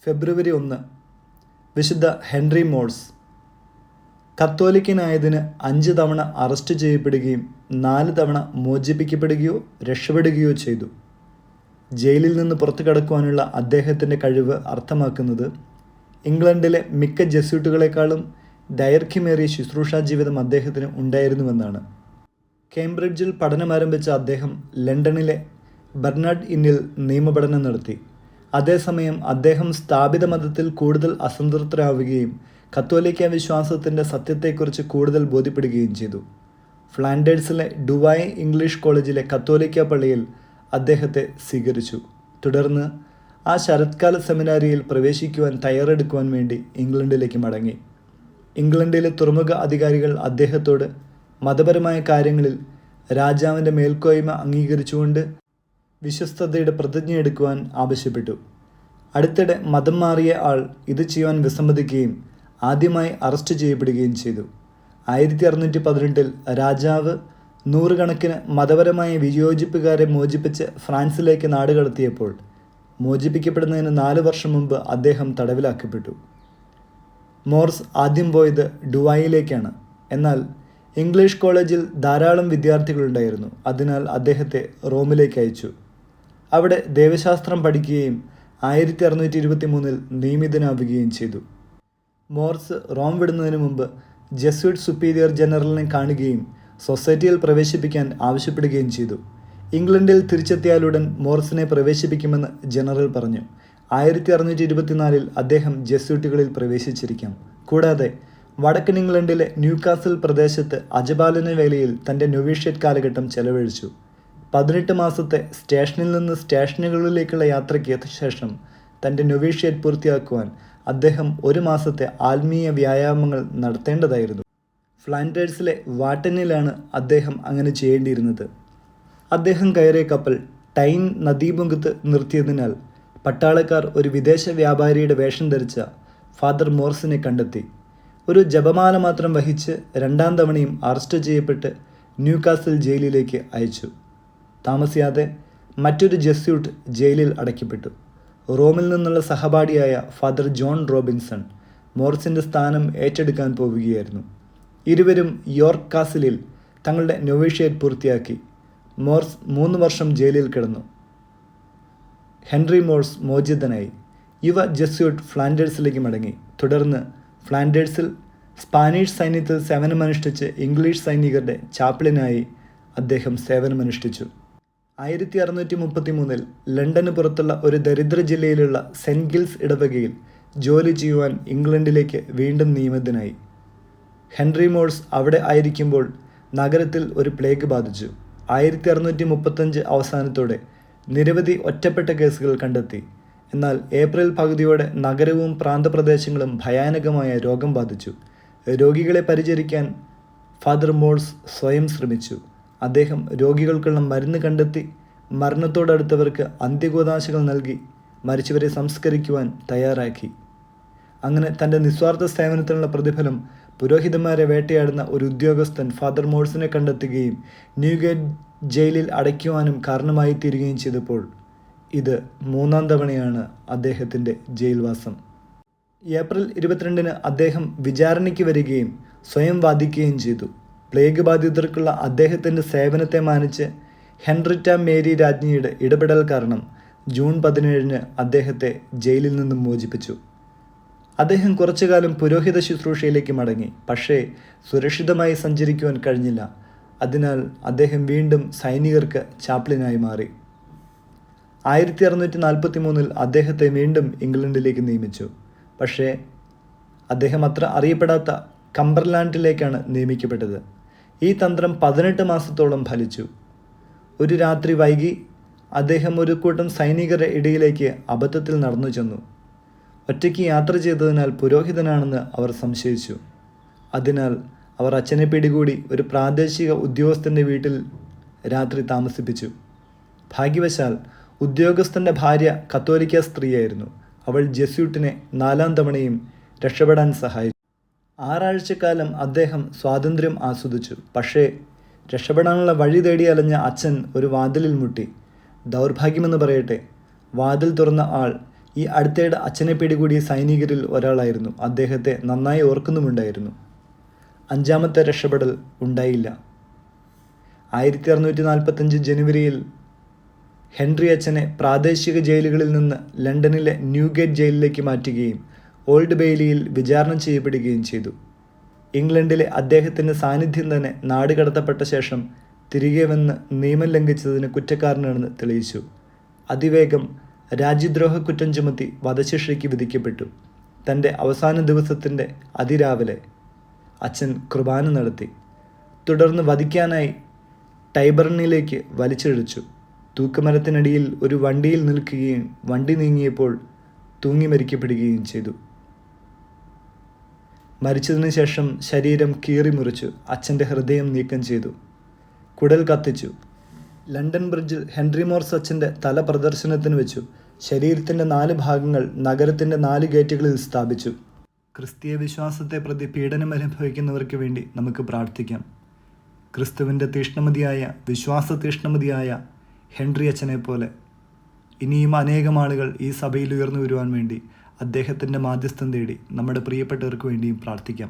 ഫെബ്രുവരി 1 വിശുദ്ധ Henry Morse കത്തോലിക്കനായതിന് 5 തവണ arrest ചെയ്യപ്പെടുകയും 4 തവണ മോചിപ്പിക്കപ്പെടുകയോ രക്ഷപ്പെടുകയോ ചെയ്തു. ജയിലിൽ നിന്ന് പുറത്തു കടക്കുവാനുള്ള അദ്ദേഹത്തിൻ്റെ കഴിവ് അർത്ഥമാക്കുന്നത് ഇംഗ്ലണ്ടിലെ മിക്ക ജെസ്യൂട്ടുകളെക്കാളും ദൈർഘ്യമേറിയ ശുശ്രൂഷാ ജീവിതം അദ്ദേഹത്തിന് ഉണ്ടായിരുന്നുവെന്നാണ്. കേംബ്രിഡ്ജിൽ പഠനമാരംഭിച്ച അദ്ദേഹം ലണ്ടനിലെ ബെർണാഡ് ഇന്നിൽ നിയമപഠനം നടത്തി. അതേസമയം അദ്ദേഹം സ്ഥാപിത മതത്തിൽ കൂടുതൽ അസംതൃപ്തരാവുകയും കത്തോലിക്ക വിശ്വാസത്തിൻ്റെ സത്യത്തെക്കുറിച്ച് കൂടുതൽ ബോധ്യപ്പെടുകയും ചെയ്തു. ഫ്ലാൻഡേഴ്സിലെ ഡുവായ് ഇംഗ്ലീഷ് കോളേജിലെ കത്തോലിക്ക പള്ളിയിൽ അദ്ദേഹത്തെ സ്വീകരിച്ചു. തുടർന്ന് ആ ശരത്കാല സെമിനാരിയിൽ പ്രവേശിക്കുവാൻ തയ്യാറെടുക്കുവാൻ വേണ്ടി ഇംഗ്ലണ്ടിലേക്ക് മടങ്ങി. ഇംഗ്ലണ്ടിലെ തുറമുഖ അധികാരികൾ അദ്ദേഹത്തോട് മതപരമായ കാര്യങ്ങളിൽ രാജാവിൻ്റെ മേൽക്കോയ്മ അംഗീകരിച്ചുകൊണ്ട് വിശ്വസ്തതയുടെ പ്രതിജ്ഞയെടുക്കുവാൻ ആവശ്യപ്പെട്ടു. അടുത്തിടെ മതം മാറിയ ആൾ ഇത് ചെയ്യുവാൻ വിസമ്മതിക്കുകയും ആദ്യമായി അറസ്റ്റ് ചെയ്യപ്പെടുകയും ചെയ്തു. 1618 രാജാവ് നൂറുകണക്കിന് മതപരമായ വിയോജിപ്പുകാരെ മോചിപ്പിച്ച് ഫ്രാൻസിലേക്ക് നാടുകടത്തിയപ്പോൾ മോചിപ്പിക്കപ്പെടുന്നതിന് 4 വർഷം മുമ്പ് അദ്ദേഹം തടവിലാക്കപ്പെട്ടു. മോർസ് ആദ്യം പോയത് ഡുവായിലേക്കാണ്. എന്നാൽ ഇംഗ്ലീഷ് കോളേജിൽ ധാരാളം വിദ്യാർത്ഥികളുണ്ടായിരുന്നു. അതിനാൽ അദ്ദേഹത്തെ റോമിലേക്ക് അയച്ചു. അവിടെ ദൈവശാസ്ത്രം പഠിക്കുകയും 1623 നിയമിതനാവുകയും ചെയ്തു. മോർസ് റോം വിടുന്നതിന് മുമ്പ് ജെസ്യൂട്ട് സുപ്പീരിയർ ജനറലിനെ കാണുകയും സൊസൈറ്റിയിൽ പ്രവേശിപ്പിക്കാൻ ആവശ്യപ്പെടുകയും ചെയ്തു. ഇംഗ്ലണ്ടിൽ തിരിച്ചെത്തിയാലുടൻ മോർസിനെ പ്രവേശിപ്പിക്കുമെന്ന് ജനറൽ പറഞ്ഞു. 1624 അദ്ദേഹം ജെസ്യൂട്ടുകളിൽ പ്രവേശിച്ചിരിക്കാം. കൂടാതെ വടക്കൻ ഇംഗ്ലണ്ടിലെ ന്യൂകാസിൽ പ്രദേശത്ത് അജപാലന വേലയിൽ തൻ്റെ നൊവീഷ്യറ്റ് കാലഘട്ടം ചെലവഴിച്ചു. 18 മാസത്തെ സ്റ്റേഷനിൽ നിന്ന് സ്റ്റേഷനുകളിലേക്കുള്ള യാത്രയ്ക്ക് ശേഷം തൻ്റെ നൊവീഷ്യറ്റ് പൂർത്തിയാക്കുവാൻ അദ്ദേഹം 1 മാസത്തെ ആത്മീയ വ്യായാമങ്ങൾ നടത്തേണ്ടതായിരുന്നു. ഫ്ലാൻഡേഴ്സിലെ വാട്ടനിലാണ് അദ്ദേഹം അങ്ങനെ ചെയ്യേണ്ടിയിരുന്നത്. അദ്ദേഹം കയറിയ കപ്പൽ ടൈൻ നദീമുഖത്ത് നിർത്തിയതിനാൽ പട്ടാളക്കാർ ഒരു വിദേശ വ്യാപാരിയുടെ വേഷം ധരിച്ച ഫാദർ മോർസിനെ കണ്ടെത്തി. ഒരു ജപമാല മാത്രം വഹിച്ച് 2ാം തവണയും അറസ്റ്റ് ചെയ്യപ്പെട്ട് ന്യൂകാസിൽ ജയിലിലേക്ക് അയച്ചു. താമസിയാതെ മറ്റൊരു ജെസ്യൂട്ട് ജയിലിൽ അടയ്ക്കപ്പെട്ടു. റോമിൽ നിന്നുള്ള സഹപാഠിയായ ഫാദർ ജോൺ റോബിൻസൺ മോർസിൻ്റെ സ്ഥാനം ഏറ്റെടുക്കാൻ പോവുകയായിരുന്നു. ഇരുവരും യോർക്ക് കാസിലിൽ തങ്ങളുടെ നൊവീഷ്യറ്റ് പൂർത്തിയാക്കി. മോർസ് 3 വർഷം ജയിലിൽ കിടന്നു. ഹെൻറി മോഴ്സ് മോചിതനായി. യുവ ജെസ്യൂട്ട് ഫ്ലാൻഡേഴ്സിലേക്ക് മടങ്ങി. തുടർന്ന് ഫ്ലാൻഡേഴ്സിൽ സ്പാനിഷ് സൈന്യത്തിൽ സേവനമനുഷ്ഠിച്ച് ഇംഗ്ലീഷ് സൈനികരുടെ ചാപ്ലിനായി അദ്ദേഹം സേവനമനുഷ്ഠിച്ചു. 1633 ലണ്ടന് പുറത്തുള്ള ഒരു ദരിദ്ര ജില്ലയിലുള്ള സെൻറ്റ് ഗിൽസ് ഇടവകയിൽ ജോലി ചെയ്യുവാൻ ഇംഗ്ലണ്ടിലേക്ക് വീണ്ടും നിയമിതനായി. ഹെൻറി മോഴ്സ് അവിടെ ആയിരിക്കുമ്പോൾ നഗരത്തിൽ ഒരു പ്ലേഗ് ബാധിച്ചു. 1635 അവസാനത്തോടെ നിരവധി ഒറ്റപ്പെട്ട കേസുകൾ കണ്ടെത്തി. എന്നാൽ ഏപ്രിൽ പകുതിയോടെ നഗരവും പ്രാന്തപ്രദേശങ്ങളും ഭയാനകമായ രോഗം ബാധിച്ചു. രോഗികളെ പരിചരിക്കാൻ ഫാദർ മോഴ്സ് സ്വയം ശ്രമിച്ചു. അദ്ദേഹം രോഗികൾക്കുള്ള മരുന്ന് കണ്ടെത്തി മരണത്തോടടുത്തവർക്ക് അന്ത്യകൂദാശകൾ നൽകി മരിച്ചവരെ സംസ്കരിക്കുവാൻ തയ്യാറാക്കി. അങ്ങനെ തൻ്റെ നിസ്വാർത്ഥ സേവനത്തിനുള്ള പ്രതിഫലം പുരോഹിതന്മാരെ വേട്ടയാടുന്ന ഒരു ഉദ്യോഗസ്ഥൻ ഫാദർ മോഴ്സിനെ കണ്ടെത്തുകയും ന്യൂഗേറ്റ് ജയിലിൽ അടയ്ക്കുവാനും കാരണമായി തീരുകയും ചെയ്തപ്പോൾ ഇത് 3ാം തവണയാണ് അദ്ദേഹത്തിൻ്റെ ജയിൽവാസം. ഏപ്രിൽ 22 അദ്ദേഹം വിചാരണയ്ക്ക് വരികയും സ്വയം വാദിക്കുകയും ചെയ്തു. പ്ലേഗ് ബാധിതർക്കുള്ള അദ്ദേഹത്തിൻ്റെ സേവനത്തെ മാനിച്ച് ഹെൻറിറ്റ മേരി രാജ്ഞിയുടെ ഇടപെടൽ കാരണം ജൂൺ 17 അദ്ദേഹത്തെ ജയിലിൽ നിന്നും മോചിപ്പിച്ചു. അദ്ദേഹം കുറച്ചുകാലം പുരോഹിത ശുശ്രൂഷയിലേക്ക് മടങ്ങി. പക്ഷേ സുരക്ഷിതമായി സഞ്ചരിക്കുവാൻ കഴിഞ്ഞില്ല. അതിനാൽ അദ്ദേഹം വീണ്ടും സൈനികർക്ക് ചാപ്ലിനായി മാറി. 1643 അദ്ദേഹത്തെ വീണ്ടും ഇംഗ്ലണ്ടിലേക്ക് നിയമിച്ചു. പക്ഷേ അദ്ദേഹം അത്ര അറിയപ്പെടാത്ത കംബർലാൻഡിലേക്കാണ് നിയമിക്കപ്പെട്ടത്. ഈ തന്ത്രം 18 മാസത്തോളം ഫലിച്ചു. ഒരു രാത്രി വൈകി അദ്ദേഹം ഒരു കൂട്ടം സൈനികരുടെ ഇടയിലേക്ക് അബദ്ധത്തിൽ നടന്നു ചെന്നു. ഒറ്റയ്ക്ക് യാത്ര ചെയ്തതിനാൽ പുരോഹിതനാണെന്ന് അവർ സംശയിച്ചു. അതിനാൽ അവർ അച്ഛനെ പിടികൂടി ഒരു പ്രാദേശിക ഉദ്യോഗസ്ഥൻ്റെ വീട്ടിൽ രാത്രി താമസിപ്പിച്ചു. ഭാഗ്യവശാൽ ഉദ്യോഗസ്ഥൻ്റെ ഭാര്യ കത്തോലിക്ക സ്ത്രീയായിരുന്നു. അവൾ ജെസ്യൂട്ടിനെ 4ാം തവണയും രക്ഷപ്പെടാൻ സഹായിച്ചു. 6 ആഴ്ചക്കാലം അദ്ദേഹം സ്വാതന്ത്ര്യം ആസ്വദിച്ചു. പക്ഷേ രക്ഷപ്പെടാനുള്ള വഴി തേടി അലഞ്ഞ അച്ഛൻ ഒരു വാതിലിൽ മുട്ടി. ദൗർഭാഗ്യമെന്ന് പറയട്ടെ, വാതിൽ തുറന്ന ആൾ ഈ അടുത്തിടെ അച്ഛനെ പിടികൂടിയ സൈനികരിൽ ഒരാളായിരുന്നു. അദ്ദേഹത്തെ നന്നായി ഓർക്കുന്നുമുണ്ടായിരുന്നു. 5-മത്തെ രക്ഷപ്പെടൽ ഉണ്ടായില്ല. 1645 ജനുവരിയിൽ ഹെൻറി അച്ഛനെ പ്രാദേശിക ജയിലുകളിൽ നിന്ന് ലണ്ടനിലെ ന്യൂഗേറ്റ് ജയിലിലേക്ക് മാറ്റുകയും ഓൾഡ് ബെയിലിയിൽ വിചാരണ ചെയ്യപ്പെടുകയും ചെയ്തു. ഇംഗ്ലണ്ടിലെ അദ്ദേഹത്തിൻ്റെ സാന്നിധ്യം തന്നെ നാട് കടത്തപ്പെട്ട ശേഷം തിരികെ വന്ന് നിയമം ലംഘിച്ചതിന് കുറ്റക്കാരനാണെന്ന് തെളിയിച്ചു. അതിവേഗം രാജ്യദ്രോഹ കുറ്റം ചുമത്തി വധശിക്ഷയ്ക്ക് വിധിക്കപ്പെട്ടു. തൻ്റെ അവസാന ദിവസത്തിൻ്റെ അതിരാവിലെ അച്ഛൻ കുർബാന നടത്തി. തുടർന്ന് വധിക്കാനായി ടൈബറിനിലേക്ക് വലിച്ചിഴച്ചു. തൂക്കുമരത്തിനടിയിൽ ഒരു വണ്ടിയിൽ നിൽക്കുകയും വണ്ടി നീങ്ങിയപ്പോൾ തൂങ്ങി മരിക്കപ്പെടുകയും ചെയ്തു. മരിച്ചതിന് ശേഷം ശരീരം കീറി മുറിച്ചു. അച്ഛൻ്റെ ഹൃദയം നീക്കം ചെയ്തു. കുടൽ കത്തിച്ചു. ലണ്ടൻ ബ്രിഡ്ജിൽ ഹെൻറി മോർസ് അച്ഛൻ്റെ തല പ്രദർശനത്തിന് വെച്ചു. ശരീരത്തിൻ്റെ 4 ഭാഗങ്ങൾ നഗരത്തിൻ്റെ 4 ഗേറ്റുകളിൽ സ്ഥാപിച്ചു. ക്രിസ്തീയ വിശ്വാസത്തെ പ്രതി പീഡനം അനുഭവിക്കുന്നവർക്ക് വേണ്ടി നമുക്ക് പ്രാർത്ഥിക്കാം. ക്രിസ്തുവിൻ്റെ തീഷ്ണമതിയായ വിശ്വാസ തീഷ്ണമതിയായ ഹെൻറി അച്ഛനെ പോലെ ഇനിയും അനേകം ആളുകൾ ഈ സഭയിൽ ഉയർന്നു വരുവാൻ വേണ്ടി അദ്ദേഹത്തിൻ്റെ മാധ്യസ്ഥം തേടി നമ്മുടെ പ്രിയപ്പെട്ടവർക്ക് വേണ്ടിയും പ്രാർത്ഥിക്കാം.